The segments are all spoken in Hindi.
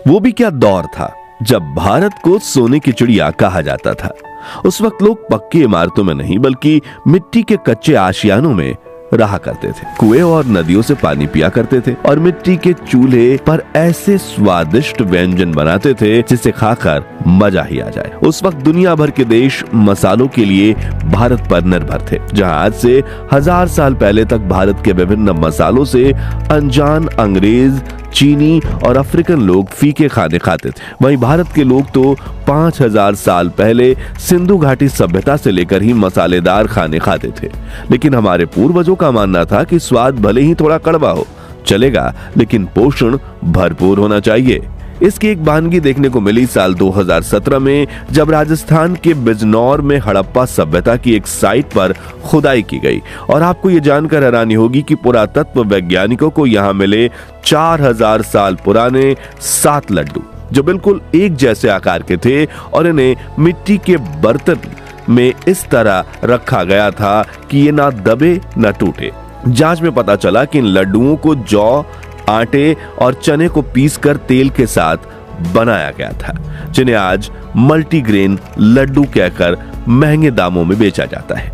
वो भी क्या दौर था जब भारत को सोने की चिड़िया कहा जाता था। उस वक्त लोग पक्की इमारतों में नहीं बल्कि मिट्टी के कच्चे आशियानों में रहा करते थे। कुएं और नदियों से पानी पिया करते थे और मिट्टी के चूल्हे पर ऐसे स्वादिष्ट व्यंजन बनाते थे जिसे खाकर मजा ही आ जाए। उस वक्त दुनिया भर के देश मसालों के लिए भारत पर निर्भर थे, जहां आज से 1000 साल पहले तक भारत के विभिन्न मसालों से अनजान अंग्रेज, चीनी और अफ्रीकन लोग फीके खाने खाते थे। वहीं भारत के लोग तो 5000 साल पहले सिंधु घाटी सभ्यता से लेकर ही मसालेदार खाने खाते थे। लेकिन हमारे पूर्वजों का मानना था कि स्वाद भले ही थोड़ा कड़वा हो चलेगा, लेकिन पोषण भरपूर होना चाहिए। इसकी एक वानगी देखने को मिली साल 2017 में, जब राजस्थान के बिजनौर में हड़प्पा सभ्यता की एक साइट पर खुदाई की गई। और आपको ये जानकर हैरानी होगी कि पुरातत्व वैज्ञानिकों को यहाँ मिले 4000 साल पुराने 7 लड्डू, जो बिल्कुल एक जैसे आकार के थे और इन्हें मिट्टी के बर्तन में इस तरह रखा गया था कि ये ना दबे न टूटे। जांच में पता चला कि इन लड्डुओं को जौ, आटे और चने को पीसकर तेल के साथ बनाया गया था, जिन्हें आज मल्टीग्रेन लड्डू कहकर महंगे दामों में बेचा जाता है।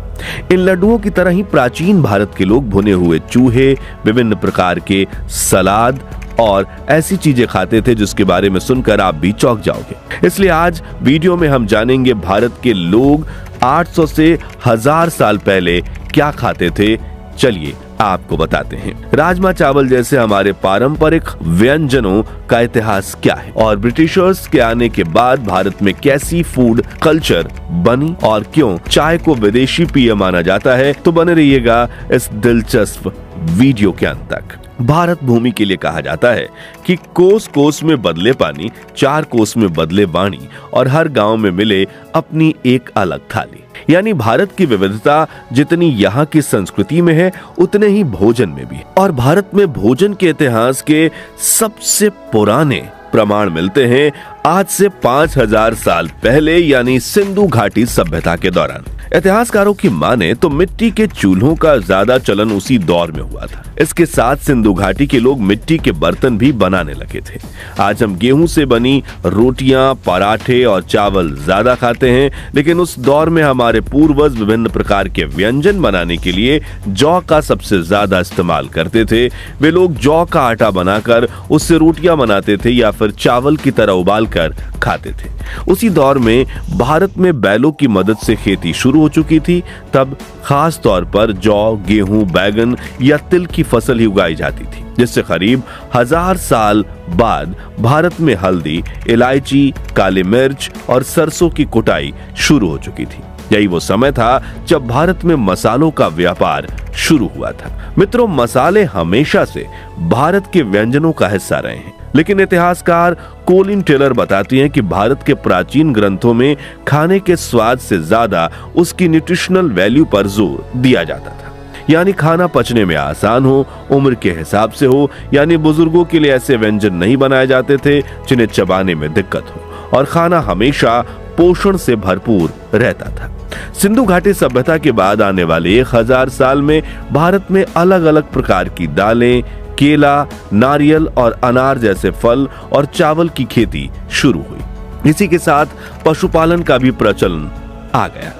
इन लड्डुओं की तरह ही प्राचीन भारत के लोग भुने हुए चूहे, विभिन्न प्रकार के सलाद और ऐसी चीजें खाते थे जिसके बारे में सुनकर आप भी चौंक जाओगे। इसलिए आज वीडियो में हम जानेंगे भारत के लोग 800 से 1000 साल पहले क्या खाते थे। चलिए आपको बताते हैं राजमा चावल जैसे हमारे पारंपरिक व्यंजनों का इतिहास क्या है और ब्रिटिशर्स के आने के बाद भारत में कैसी फूड कल्चर बनी और क्यों चाय को विदेशी पेय माना जाता है। तो बने रहिएगा इस दिलचस्प वीडियो के अंत तक। भारत भूमि के लिए कहा जाता है कि कोस कोस में बदले पानी, 4 कोस में बदले वाणी और हर गांव में मिले अपनी एक अलग थाली। यानी भारत की विविधता जितनी यहाँ की संस्कृति में है उतने ही भोजन में भी। और भारत में भोजन के इतिहास के सबसे पुराने प्रमाण मिलते हैं आज से 5000 साल पहले, यानी सिंधु घाटी सभ्यता के दौरान। इतिहासकारों की माने तो मिट्टी के चूल्हों का ज्यादा चलन उसी दौर में हुआ था। इसके साथ सिंधु घाटी के लोग मिट्टी के बर्तन भी बनाने लगे थे। आज हम गेहूं से बनी रोटियां, पराठे और चावल ज्यादा खाते हैं, लेकिन उस दौर में हमारे पूर्वज विभिन्न प्रकार के व्यंजन बनाने के लिए जौ का सबसे ज्यादा इस्तेमाल करते थे। वे लोग जौ का आटा बनाकर उससे रोटियां बनाते थे या फिर चावल की तरह उबाल कर खाते थे। उसी दौर में भारत में बैलों की मदद से खेती शुरू हो चुकी थी। तब खास तौर पर जौ, गेहूं, बैगन या तिल की फसल ही उगाई जाती थी, जिससे करीब 1000 साल बाद भारत में हल्दी, इलायची, काली मिर्च और सरसों की कुटाई शुरू हो चुकी थी। यही वो समय था जब भारत में मसालों का व्यापार शुरू हुआ था। मित्रों, मसाले हमेशा से भारत के व्यंजनों का हिस्सा रहे हैं, लेकिन इतिहासकार कोलिन टेलर बताती हैं कि भारत के प्राचीन ग्रंथों में खाने के स्वाद से ज्यादा उसकी न्यूट्रिशनल वैल्यू पर जोर दिया जाता था। यानी खाना पचने में आसान हो, उम्र के हिसाब से हो, यानी बुजुर्गों के लिए ऐसे व्यंजन नहीं बनाए जाते थे जिन्हें चबाने में दिक्कत हो, और खाना हमेशा पोषण से भरपूर रहता था। सिंधु घाटी सभ्यता के बाद आने वाले 1000 साल में भारत में अलग अलग प्रकार की दालें, केला, नारियल और अनार जैसे फल और चावल की खेती शुरू हुई। इसी के साथ पशुपालन का भी प्रचलन आ गया।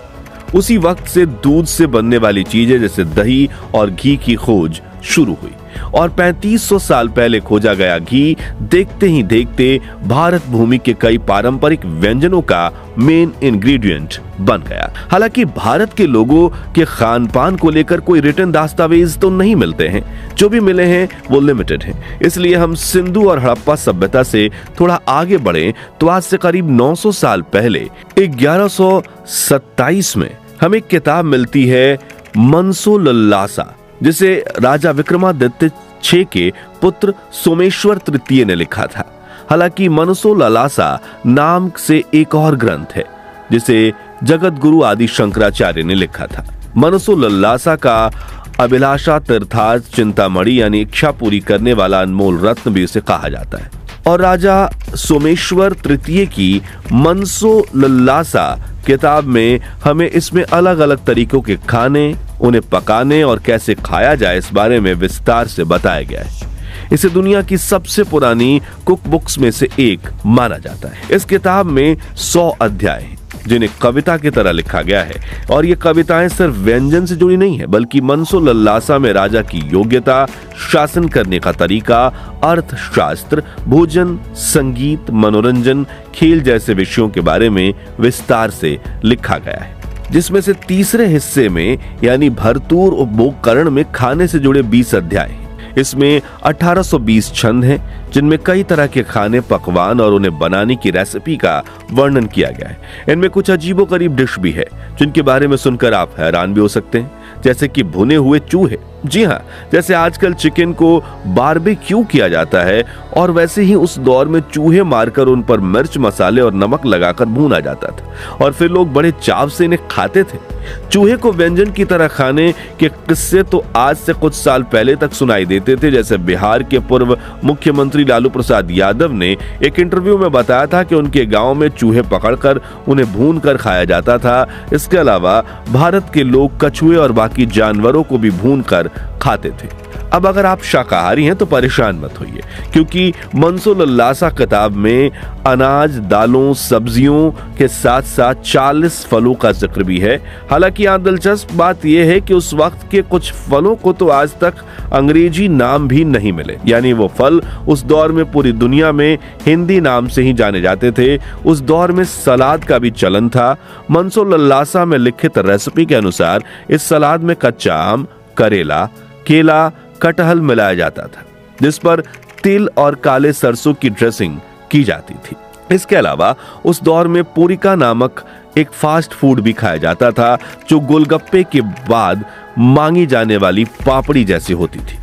उसी वक्त से दूध से बनने वाली चीजें जैसे दही और घी की खोज शुरू हुई और 3500 साल पहले खोजा गया घी देखते ही देखते भारत भूमि के कई पारंपरिक व्यंजनों का मेन इंग्रेडिएंट बन गया। हालांकि भारत के लोगों के खान पान को लेकर कोई रिटन दस्तावेज तो नहीं मिलते हैं, जो भी मिले हैं वो लिमिटेड हैं। इसलिए हम सिंधु और हड़प्पा सभ्यता से थोड़ा आगे बढ़े तो आज से करीब 900 साल पहले 1127 में हमें एक किताब मिलती है मनसोलल्लासा, जिसे राजा विक्रमादित्य 6 के पुत्र सोमेश्वर तृतीय ने लिखा था। हालांकि मनसोलल्लासा नाम से एक और ग्रंथ है जिसे जगत गुरु आदि शंकराचार्य ने लिखा था। मनसोलल्लासा का अभिलाषा तीर्थार्थ चिंतामणि यानी इच्छा पूरी करने वाला अनमोल रत्न भी उसे कहा जाता है। और राजा सोमेश्वर तृतीय की मनसोलल्लासा किताब में हमें इसमें अलग अलग तरीकों के खाने, उन्हें पकाने और कैसे खाया जाए इस बारे में विस्तार से बताया गया है। इसे दुनिया की सबसे पुरानी कुक बुक्स में से एक माना जाता है। इस किताब में 100 अध्याय हैं जिन्हें कविता की तरह लिखा गया है, और ये कविताएं सिर्फ व्यंजन से जुड़ी नहीं है बल्कि मनसोलल्लासा में राजा की योग्यता, शासन करने का तरीका, अर्थशास्त्र, भोजन, संगीत, मनोरंजन, खेल जैसे विषयों के बारे में विस्तार से लिखा गया है। जिसमें से तीसरे हिस्से में यानी भरतूर उपभोगकरण में खाने से जुड़े 20 अध्याय हैं। इसमें 1820 छंद हैं जिनमें कई तरह के खाने, पकवान और उन्हें बनाने की रेसिपी का वर्णन किया गया है। इनमें कुछ अजीबोगरीब डिश भी है जिनके बारे में सुनकर आप हैरान भी हो सकते हैं, जैसे कि भुने हुए चूहे। जी हाँ, जैसे आजकल चिकन को बारबेक्यू किया जाता है और वैसे ही उस दौर में चूहे मारकर उन पर मिर्च, मसाले और नमक लगाकर भूना जाता था और फिर लोग बड़े चाव से इन्हें खाते थे। चूहे को व्यंजन की तरह खाने के किस्से तो आज से कुछ साल पहले तक सुनाई देते थे। जैसे बिहार के पूर्व मुख्यमंत्री लालू प्रसाद यादव ने एक इंटरव्यू में बताया था कि उनके गांव में चूहे पकड़कर उन्हें भून कर खाया जाता था। इसके अलावा भारत के लोग कछुए और बाकी जानवरों को भी भून कर खाते थे। अब अगर आप शाकाहारी हैं तो परेशान मत होइए, क्योंकि मनसोलल्लासा किताब में अनाज, दालों, सब्जियों के साथ साथ 40 फलों का जिक्र भी है। हालांकि यहाँ दिलचस्प बात यह है कि उस वक्त के कुछ फलों को तो आज तक अंग्रेजी नाम भी नहीं मिले, यानी वो फल उस दौर में पूरी दुनिया में हिंदी नाम से ही जाने जाते थे। उस दौर में सलाद का भी चलन था। मनसोलल्लासा में लिखित रेसिपी के अनुसार इस सलाद में कच्चा आम, करेला, केला, कटहल मिलाया जाता था, जिस पर तिल और काले सरसों की ड्रेसिंग की जाती थी। इसके अलावा उस दौर में पोरिका नामक एक फास्ट फूड भी खाया जाता था, जो गोलगप्पे के बाद मांगी जाने वाली पापड़ी जैसी होती थी।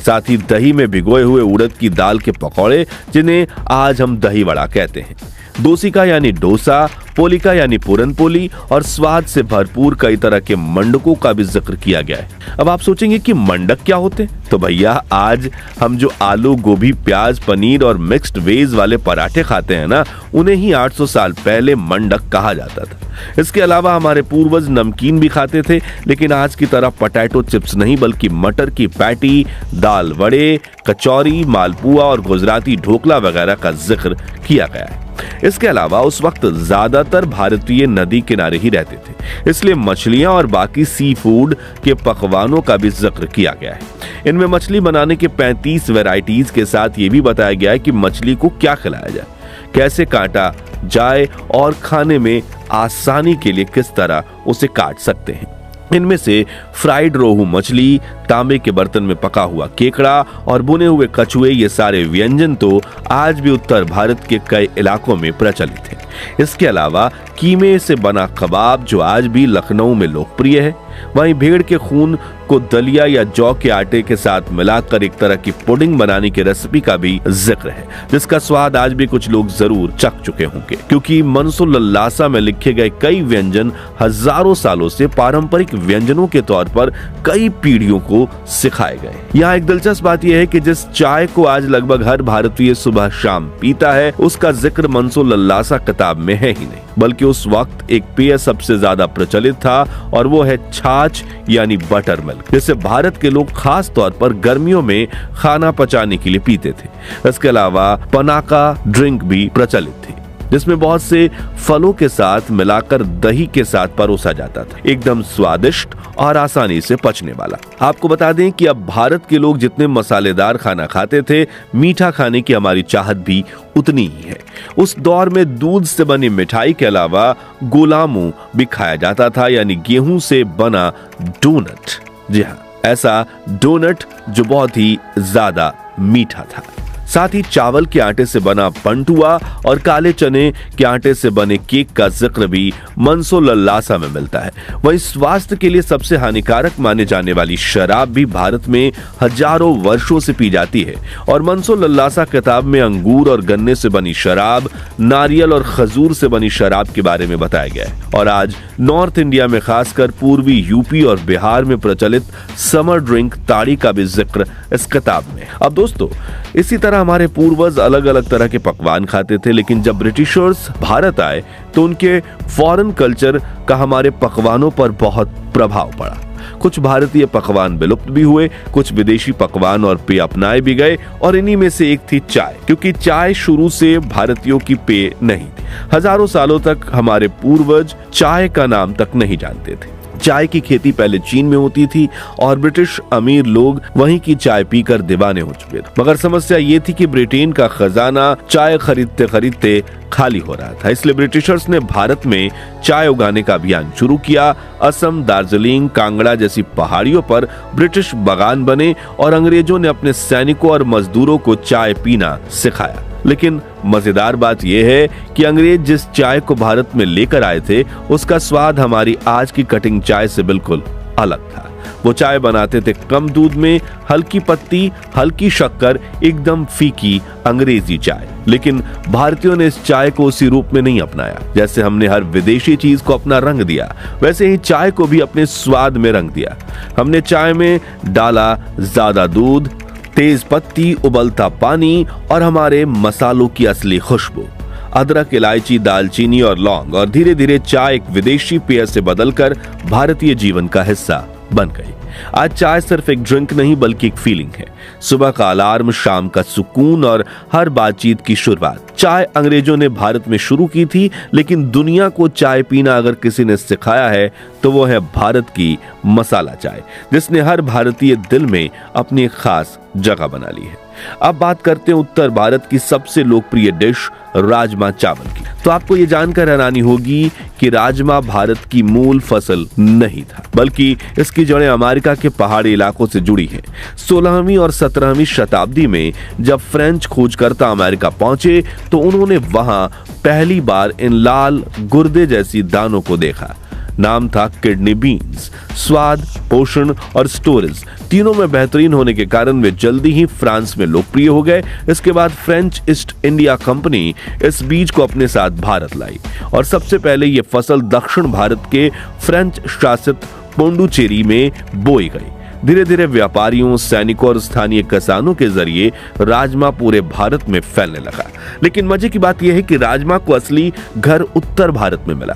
साथ ही दही में भिगोए हुए उड़द की दाल के पकौड़े, जिन्हें आज हम दही वड़ा कहते हैं, दोसिका यानी डोसा, पोलिका यानी पूरनपोली और स्वाद से भरपूर कई तरह के मंडकों का भी जिक्र किया गया है। अब आप सोचेंगे कि मंडक क्या होते? तो भैया, आज हम जो आलू, गोभी, प्याज, पनीर और मिक्स्ड वेज वाले पराठे खाते हैं ना, उन्हें ही 800 साल पहले मंडक कहा जाता था। इसके अलावा हमारे पूर्वज नमकीन भी खाते थे, लेकिन आज की तरह पोटैटो चिप्स नहीं, बल्कि मटर की पैटी, दाल वड़े, कचौरी, मालपुआ और गुजराती ढोकला वगैरह का जिक्र किया गया है। इसके अलावा उस वक्त ज्यादातर भारतीय नदी किनारे ही रहते थे, इसलिए मछलियां और बाकी सी फूड के पकवानों का भी जिक्र किया गया है। इनमें मछली बनाने के 35 वैरायटीज के साथ ये भी बताया गया है कि मछली को क्या खिलाया जाए, कैसे काटा जाए और खाने में आसानी के लिए किस तरह उसे काट सकते हैं। इनमें से फ्राइड रोहू मछली, तांबे के बर्तन में पका हुआ केकड़ा और भुने हुए कछुए, ये सारे व्यंजन तो आज भी उत्तर भारत के कई इलाकों में प्रचलित हैं। इसके अलावा कीमे से बना कबाब, जो आज भी लखनऊ में लोकप्रिय है। वहीं भेड़ के खून को दलिया या जौ के आटे के साथ मिलाकर एक तरह की पुडिंग बनाने की रेसिपी का भी जिक्र है, जिसका स्वाद आज भी कुछ लोग जरूर चख चुके होंगे, क्योंकि मनसोलल्लासा में लिखे गए कई व्यंजन हजारों सालों से पारंपरिक व्यंजनों के तौर पर कई पीढ़ियों को सिखाए गए। यहाँ एक दिलचस्प बात यह है कि जिस चाय को आज लगभग हर भारतीय सुबह शाम पीता है, उसका जिक्र मनसोलल्लासा किताब में है ही नहीं, बल्कि उस वक्त एक पेय सबसे ज्यादा प्रचलित था और वो है छाछ यानी बटर मिल्क, जिसे भारत के लोग खास तौर पर गर्मियों में खाना पचाने के लिए पीते थे। इसके अलावा पनाका ड्रिंक भी प्रचलित थी, जिसमें बहुत से फलों के साथ मिलाकर दही के साथ परोसा जाता था, एकदम स्वादिष्ट और आसानी से पचने वाला। आपको बता दें कि अब भारत के लोग जितने मसालेदार खाना खाते थे, मीठा खाने की हमारी चाहत भी उतनी ही है। उस दौर में दूध से बनी मिठाई के अलावा गोलामू भी खाया जाता था, यानी गेहूं से बना डोनट। जी हाँ, ऐसा डोनट जो बहुत ही ज्यादा मीठा था। साथ ही चावल के आटे से बना पंटुआ और काले चने के आटे से बने केक का जिक्र भी मनसोलल्लासा में मिलता है। वहीं स्वास्थ्य के लिए सबसे हानिकारक माने जाने वाली शराब भी भारत में हजारों वर्षों से पी जाती है, और मनसोलल्लासा किताब में अंगूर और गन्ने से बनी शराब, नारियल और खजूर से बनी शराब के बारे में बताया गया है। और आज नॉर्थ इंडिया में खासकर पूर्वी यूपी और बिहार में प्रचलित समर ड्रिंक ताड़ी का भी जिक्र इस किताब में। अब दोस्तों, इसी तरह हमारे पूर्वज अलग अलग तरह के पकवान खाते थे, लेकिन जब ब्रिटिशर्स भारत आए तो उनके फॉरेन कल्चर का हमारे पकवानों पर बहुत प्रभाव पड़ा। कुछ भारतीय पकवान विलुप्त भी हुए, कुछ विदेशी पकवान और पेय अपनाए भी गए, और इन्हीं में से एक थी चाय, क्योंकि चाय शुरू से भारतीयों की पेय नहीं थी। हजारों सालों तक हमारे पूर्वज चाय का नाम तक नहीं जानते थे। चाय की खेती पहले चीन में होती थी और ब्रिटिश अमीर लोग वहीं की चाय पीकर दीवाने हो चुके थे। मगर समस्या ये थी कि ब्रिटेन का खजाना चाय खरीदते खरीदते खाली हो रहा था। इसलिए ब्रिटिशर्स ने भारत में चाय उगाने का अभियान शुरू किया। असम, दार्जिलिंग, कांगड़ा जैसी पहाड़ियों पर ब्रिटिश बागान बने और अंग्रेजों ने अपने सैनिकों और मजदूरों को चाय पीना सिखाया। लेकिन मजेदार बात यह है कि अंग्रेज जिस चाय को भारत में लेकर आए थे, उसका स्वाद हमारी आज की कटिंग चाय से बिल्कुल अलग था। वो चाय बनाते थे कम दूध में, हल्की पत्ती, हल्की शक्कर, एकदम फीकी अंग्रेजी चाय। लेकिन भारतीयों ने इस चाय को उसी रूप में नहीं अपनाया। जैसे हमने हर विदेशी चीज को अपना रंग दिया, वैसे ही चाय को भी अपने स्वाद में रंग दिया। हमने चाय में डाला ज्यादा दूध, तेज पत्ती, उबलता पानी और हमारे मसालों की असली खुशबू, अदरक, इलायची, दालचीनी और लौंग, और धीरे धीरे चाय एक विदेशी पेय से बदलकर भारतीय जीवन का हिस्सा बन गई। आज चाय सिर्फ एक ड्रिंक नहीं बल्कि एक फीलिंग है। सुबह का अलार्म, शाम का सुकून और हर बातचीत की शुरुआत। चाय अंग्रेजों ने भारत में शुरू की थी, लेकिन दुनिया को चाय पीना अगर किसी ने सिखाया है तो वो है भारत की मसाला चाय, जिसने हर भारतीय दिल में अपनी खास जगह बना ली है। अब बात करते हैं उत्तर भारत की सबसे लोकप्रिय डिश राजमा चावल की। तो आपको ये जानकर हैरानी होगी कि राजमा भारत की मूल फसल नहीं था, बल्कि इसकी जड़ें अमेरिका के पहाड़ी इलाकों से जुड़ी हैं। 16वीं और 17वीं शताब्दी में जब फ्रेंच खोजकर्ता अमेरिका पहुंचे तो उन्होंने वहां पहली बार इन लाल गुर्दे जैसी दानों को देखा। नाम था किडनी बीन्स। स्वाद, पोषण और स्टोरेज तीनों में बेहतरीन होने के कारण वे जल्दी ही फ्रांस में लोकप्रिय हो गए। इसके बाद फ्रेंच ईस्ट इंडिया कंपनी इस बीज को अपने साथ भारत लाई और सबसे पहले ये फसल दक्षिण भारत के फ्रेंच शासित पोंडुचेरी में बोई गई। धीरे धीरे व्यापारियों, सैनिकों और स्थानीय किसानों के जरिए राजमा पूरे भारत में फैलने लगा। लेकिन मजे की बात यह है कि राजमा को असली घर उत्तर भारत में मिला,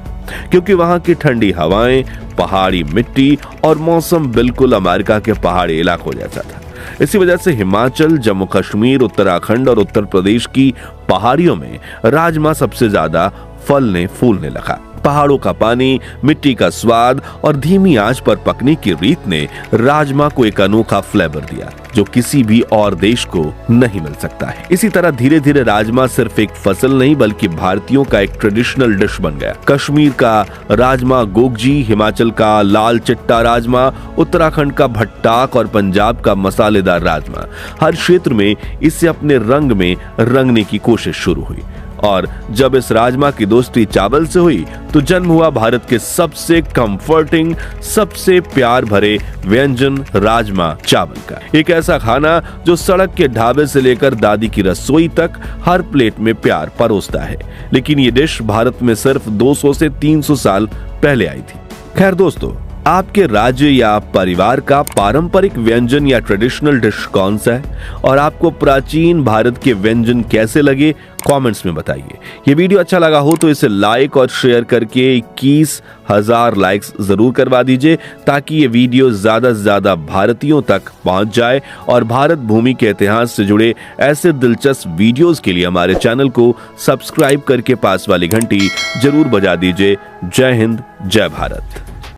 क्योंकि वहां की ठंडी हवाएं, पहाड़ी मिट्टी और मौसम बिल्कुल अमेरिका के पहाड़ी इलाकों जैसा था। इसी वजह से हिमाचल, जम्मू कश्मीर, उत्तराखंड और उत्तर प्रदेश की पहाड़ियों में राजमा सबसे ज्यादा फलने फूलने लगा। पहाड़ों का पानी, मिट्टी का स्वाद और धीमी आंच पर पकने की रीत ने राजमा को एक अनोखा फ्लेवर दिया जो किसी भी और देश को नहीं मिल सकता है। इसी तरह धीरे धीरे राजमा सिर्फ एक फसल नहीं बल्कि भारतीयों का एक ट्रेडिशनल डिश बन गया। कश्मीर का राजमा गोगजी, हिमाचल का लाल चिट्टा राजमा, उत्तराखंड का भट्टाक और पंजाब का मसालेदार राजमा, हर क्षेत्र में इसे अपने रंग में रंगने की कोशिश शुरू हुई। और जब इस राजमा की दोस्ती चावल से हुई तो जन्म हुआ भारत के सबसे कंफर्टिंग, सबसे प्यार भरे व्यंजन राजमा चावल का। एक ऐसा खाना जो सड़क के ढाबे से लेकर दादी की रसोई तक हर प्लेट में प्यार परोसता है। लेकिन ये डिश भारत में सिर्फ 200 से 300 साल पहले आई थी। खैर दोस्तों, आपके राज्य या परिवार का पारंपरिक व्यंजन या ट्रेडिशनल डिश कौन सा है और आपको प्राचीन भारत के व्यंजन कैसे लगे, कमेंट्स में बताइए। ये वीडियो अच्छा लगा हो तो इसे लाइक और शेयर करके 21,000 लाइक्स जरूर करवा दीजिए ताकि ये वीडियो ज्यादा से ज्यादा भारतीयों तक पहुंच जाए और भारत भूमि के इतिहास से जुड़े ऐसे दिलचस्प वीडियोस के लिए हमारे चैनल को सब्सक्राइब करके पास वाली घंटी जरूर बजा दीजिए। जय हिंद, जय भारत।